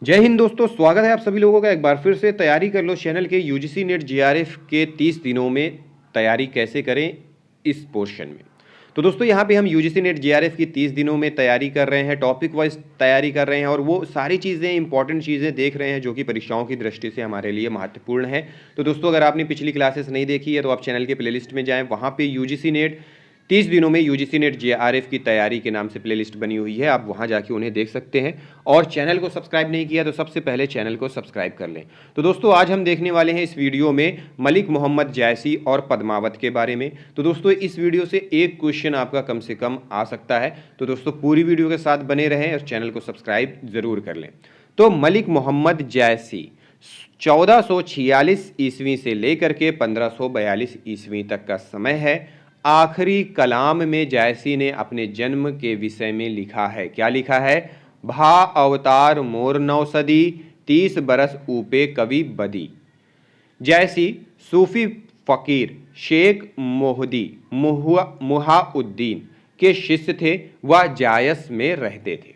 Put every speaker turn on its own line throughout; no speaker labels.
जय हिंद दोस्तों, स्वागत है आप सभी लोगों का एक बार फिर से। तैयारी कर लो चैनल के यूजीसी नेट जीआरएफ के 30 दिनों में तैयारी कैसे करें इस पोर्शन में। तो दोस्तों यहाँ पे हम यूजीसी नेट जीआरएफ की 30 दिनों में तैयारी कर रहे हैं, टॉपिक वाइज तैयारी कर रहे हैं और वो सारी चीज़ें इंपॉर्टेंट चीज़ें देख रहे हैं जो कि परीक्षाओं की दृष्टि से हमारे लिए महत्वपूर्ण है। तो दोस्तों अगर आपने पिछली क्लासेस नहीं देखी है तो आप चैनल के प्लेलिस्ट में जाएँ, वहाँ पर यूजीसी नेट 30 दिनों में यूजीसी नेट जेआरएफ की तैयारी के नाम से प्लेलिस्ट बनी हुई है, आप वहां जाके उन्हें देख सकते हैं। और चैनल को सब्सक्राइब नहीं किया तो सबसे पहले चैनल को सब्सक्राइब कर लें। तो दोस्तों आज हम देखने वाले हैं इस वीडियो में मलिक मोहम्मद जैसी और पद्मावत के बारे में। तो दोस्तों इस वीडियो से एक क्वेश्चन आपका कम से कम आ सकता है, तो दोस्तों पूरी वीडियो के साथ बने रहें और चैनल को सब्सक्राइब जरूर कर लें। तो मलिक मोहम्मद जैसी 1446 ईस्वी से लेकर के 1542 ईस्वी तक का समय है। आखिरी कलाम में जैसी ने अपने जन्म के विषय में लिखा है। क्या लिखा है? भा अवतार मोर नौसदी 30 बरस ऊपे कवि बदी। जैसी सूफी फकीर शेख मोहदी मुहाउद्दीन के शिष्य थे, वह जायस में रहते थे।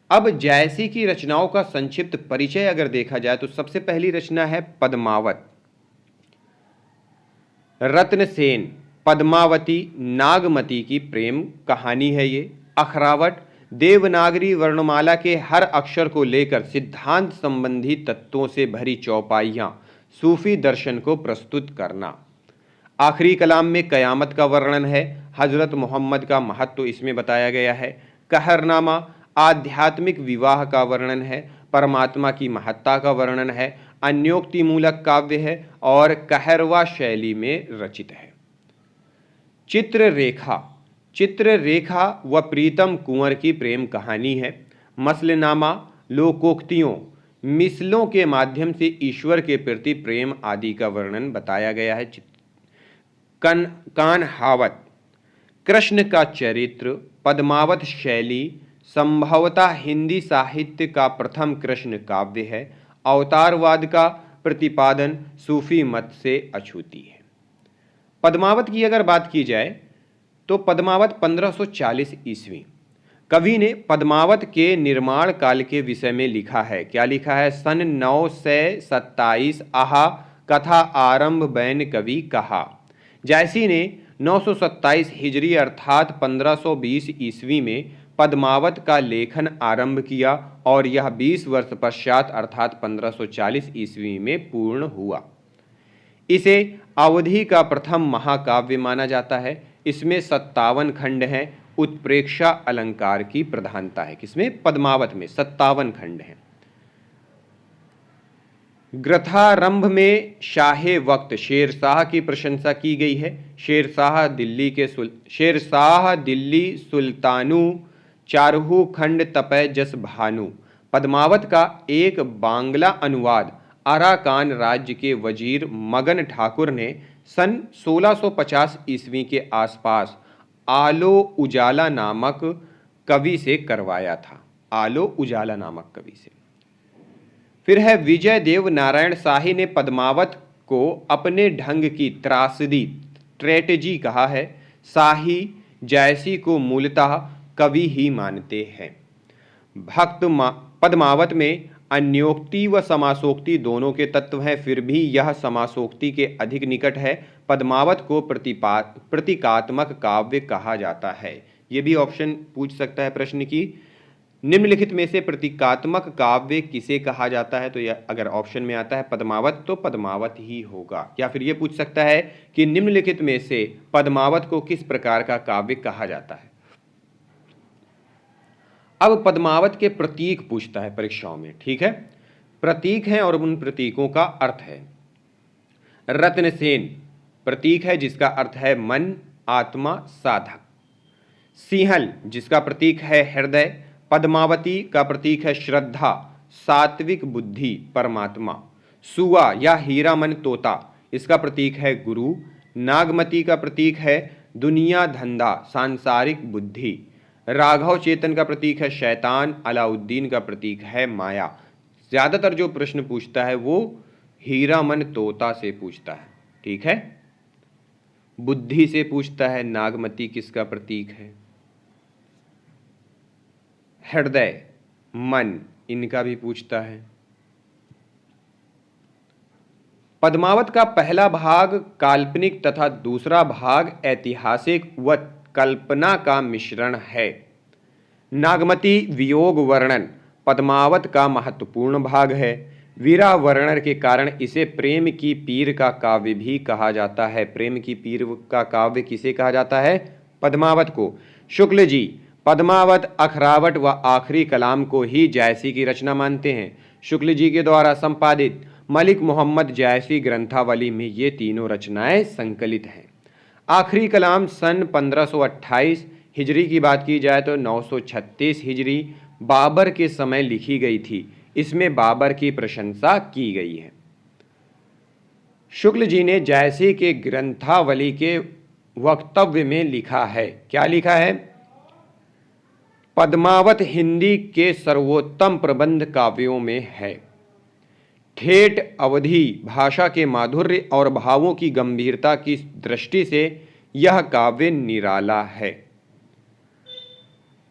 अब जैसी की रचनाओं का संक्षिप्त परिचय अगर देखा जाए तो सबसे पहली रचना है पद्मावत। रत्नसेन पद्मावती नागमती की प्रेम कहानी है ये। अखरावट देवनागरी वर्णमाला के हर अक्षर को लेकर सिद्धांत संबंधी तत्वों से भरी चौपाइयां सूफी दर्शन को प्रस्तुत करना। आखिरी कलाम में कयामत का वर्णन है, हजरत मोहम्मद का महत्व इसमें बताया गया है। कहरनामा आध्यात्मिक विवाह का वर्णन है, परमात्मा की महत्ता का वर्णन है, अन्योक्ति मूलक काव्य है और कहरवा शैली में रचित है। चित्ररेखा व प्रीतम कुंवर की प्रेम कहानी है। मसलनामा लोकोक्तियों मिसलों के माध्यम से ईश्वर के प्रति प्रेम आदि का वर्णन बताया गया है। कान्हावत कृष्ण का चरित्र। पद्मावत शैली संभवतः हिंदी साहित्य का प्रथम कृष्ण काव्य है। अवतारवाद का प्रतिपादन सूफी मत से अछूती है। पद्मावत की अगर बात की जाए तो पद्मावत 1540 ईस्वी। कवि ने पद्मावत के निर्माण काल के विषय में लिखा है। क्या लिखा है? सन 927 आहा कथा आरंभ बैन कवि कहा। जैसी ने 927 हिजरी अर्थात 1520 ईस्वी में पद्मावत का लेखन आरंभ किया और यह 20 वर्ष पश्चात अर्थात 1540 ईस्वी में पूर्ण हुआ। इसे अवधि का प्रथम महाकाव्य माना जाता है। इसमें 57 खंड हैं। उत्प्रेक्षा अलंकार की प्रधानता है। किसमें? पद्मावत में 57 खंड हैं। ग्रंथारंभ में शाहे वक्त शेरशाह की प्रशंसा की गई है। शेरशाह दिल्ली सुल्तानु चारहु खंड तपय जस भानु। पद्मावत का एक बांग्ला अनुवाद अराकान राज्य के वजीर मगन ठाकुर ने सन 1650 ईस्वी के आसपास आलो उजाला नामक कवि से करवाया था। आलो उजाला नामक कवि से। फिर है विजय देव नारायण शाही ने पद्मावत को अपने ढंग की त्रासदी स्ट्रेटेजी कहा है। शाही जैसी को मूलतः कवि ही मानते हैं। पद्मावत में अन्योक्ति व समासोक्ति दोनों के तत्व हैं, फिर भी यह समासोक्ति के अधिक निकट है। पद्मावत को प्रतीकात्मक काव्य कहा जाता है। यह भी ऑप्शन पूछ सकता है प्रश्न की, निम्नलिखित में से प्रतीकात्मक काव्य किसे कहा जाता है? तो यह अगर ऑप्शन में आता है पद्मावत तो पद्मावत ही होगा। या फिर यह पूछ सकता है कि निम्नलिखित में से पद्मावत को किस प्रकार का काव्य कहा जाता है। अब पद्मावत के प्रतीक पूछता है परीक्षाओं में, ठीक है। प्रतीक हैं और उन प्रतीकों का अर्थ है। रत्नसेन प्रतीक है जिसका अर्थ है मन, आत्मा, साधक। सिंहल जिसका प्रतीक है हृदय। पद्मावती का प्रतीक है श्रद्धा, सात्विक बुद्धि, परमात्मा। सुआ या हीरामन तोता इसका प्रतीक है गुरु। नागमती का प्रतीक है दुनिया धंधा, सांसारिक बुद्धि। राघव चेतन का प्रतीक है शैतान। अलाउद्दीन का प्रतीक है माया। ज्यादातर जो प्रश्न पूछता है वो हीरामन तोता से पूछता है, ठीक है। बुद्धि से पूछता है नागमती किसका प्रतीक है। हृदय, मन, इनका भी पूछता है। पद्मावत का पहला भाग काल्पनिक तथा दूसरा भाग ऐतिहासिक व कल्पना का मिश्रण है। नागमती वियोग वर्णन पद्मावत का महत्वपूर्ण भाग है। वीरा वर्णन के कारण इसे प्रेम की पीर का काव्य भी कहा जाता है। प्रेम की पीर का काव्य किसे कहा जाता है? पद्मावत को। शुक्ल जी पद्मावत, अखरावट व आखिरी कलाम को ही जायसी की रचना मानते हैं। शुक्ल जी के द्वारा संपादित मलिक मोहम्मद जायसी ग्रंथावली में ये तीनों रचनाएं संकलित हैं। आखिरी कलाम सन 1528 हिजरी की बात की जाए तो 936 हिजरी बाबर के समय लिखी गई थी। इसमें बाबर की प्रशंसा की गई है। शुक्ल जी ने जायसी के ग्रंथावली के वक्तव्य में लिखा है, क्या लिखा है? पद्मावत हिंदी के सर्वोत्तम प्रबंध काव्यों में है। ठेठ अवधी भाषा के माधुर्य और भावों की गंभीरता की दृष्टि से यह काव्य निराला है।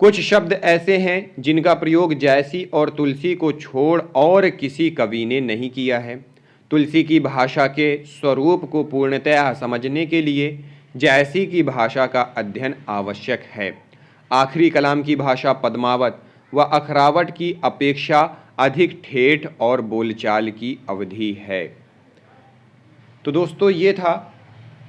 कुछ शब्द ऐसे हैं जिनका प्रयोग जायसी और तुलसी को छोड़ और किसी कवि ने नहीं किया है। तुलसी की भाषा के स्वरूप को पूर्णतया समझने के लिए जायसी की भाषा का अध्ययन आवश्यक है। आखिरी कलाम की भाषा पद्मावत व अखरावट की अपेक्षा अधिक ठेठ और बोलचाल की अवधि है। तो दोस्तों ये था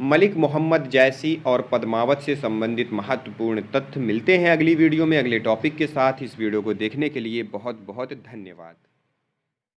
मलिक मोहम्मद जायसी और पद्मावत से संबंधित महत्वपूर्ण तथ्य। मिलते हैं अगली वीडियो में अगले टॉपिक के साथ। इस वीडियो को देखने के लिए बहुत बहुत धन्यवाद।